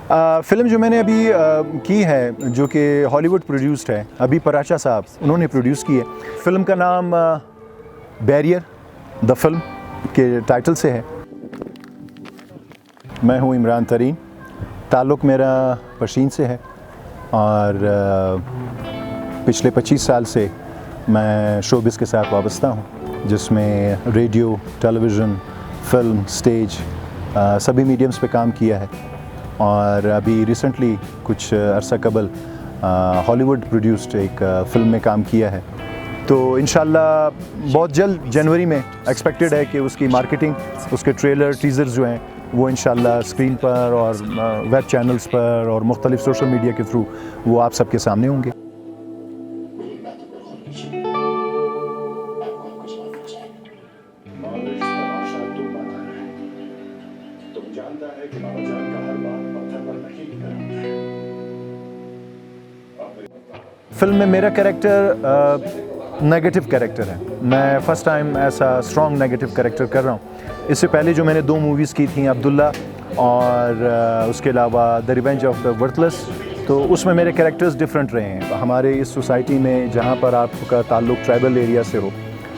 Film जो मैंने अभी की है जो कि हॉलीवुड प्रोड्यूस्ड है, अभी पराचा साहब उन्होंने प्रोड्यूस की है। फ़िल्म का नाम बैरियर द फिल्म के टाइटल से है। मैं हूँ इमरान तरीन, ताल्लुक़ मेरा पशीन से है और पिछले 25 साल से मैं शोबिज़ के साथ वाबस्ता हूँ, जिसमें रेडियो, टेलीविज़न, फ़िल्म, स्टेज सभी मीडियम्स पे काम किया है। और अभी रिसेंटली कुछ अरसा कबल हॉलीवुड प्रोड्यूस्ड एक फ़िल्म में काम किया है। तो इंशाल्लाह बहुत जल्द जनवरी में एक्सपेक्टेड है कि उसकी मार्केटिंग, उसके ट्रेलर, टीज़र्स जो हैं वो इंशाल्लाह स्क्रीन पर और वेब चैनल्स पर और मुख्तलिफ सोशल मीडिया के थ्रू वो आप सबके सामने होंगे। फिल्म में मेरा कैरेक्टर नेगेटिव कैरेक्टर है। मैं फ़र्स्ट टाइम ऐसा स्ट्रॉन्ग नेगेटिव कैरेक्टर कर रहा हूँ। इससे पहले जो मैंने 2 मूवीज़ की थी, अब्दुल्ला और उसके अलावा the revenge of the worthless, तो उसमें मेरे कैरेक्टर्स डिफरेंट रहे हैं। हमारे इस सोसाइटी में जहाँ पर आपका ताल्लुक़ ट्राइबल एरिया से हो,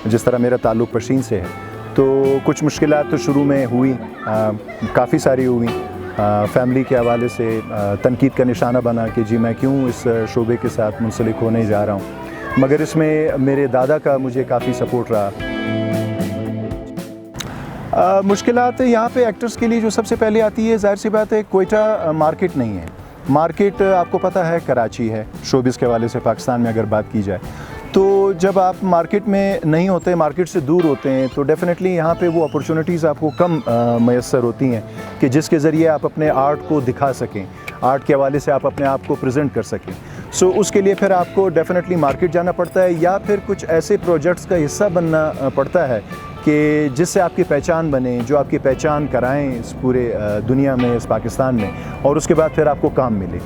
जिस तरह मेरा ताल्लुक़ पशीन से है, तो कुछ मुश्किलात तो शुरू में हुई, काफ़ी सारी हुई। फैमिली के हवाले से तनकीद का निशाना बना कि जी मैं क्यों इस शोबे के साथ मुंसलिक होने जा रहा हूँ, मगर इसमें मेरे दादा का मुझे काफ़ी सपोर्ट रहा। मुश्किलात यहाँ पे एक्टर्स के लिए जो सबसे पहले आती है, ज़ाहिर सी बात है, कोयटा मार्केट नहीं है। मार्केट आपको पता है कराची है, शोबिज़ के हवाले से पाकिस्तान में अगर बात की जाए, तो जब आप मार्केट में नहीं होते, मार्केट से दूर होते हैं, तो डेफ़िनेटली यहाँ पे वो अपॉर्चुनिटीज़ आपको कम मैसर होती हैं कि जिसके ज़रिए आप अपने आर्ट को दिखा सकें, आर्ट के हवाले से आप अपने आप को प्रेजेंट कर सकें। सो उसके लिए फिर आपको डेफ़िनेटली मार्केट जाना पड़ता है या फिर कुछ ऐसे प्रोजेक्ट्स का हिस्सा बनना पड़ता है कि जिससे आपकी पहचान बने, जो आपकी पहचान कराएँ इस पूरे दुनिया में, इस पाकिस्तान में, और उसके बाद फिर आपको काम मिले।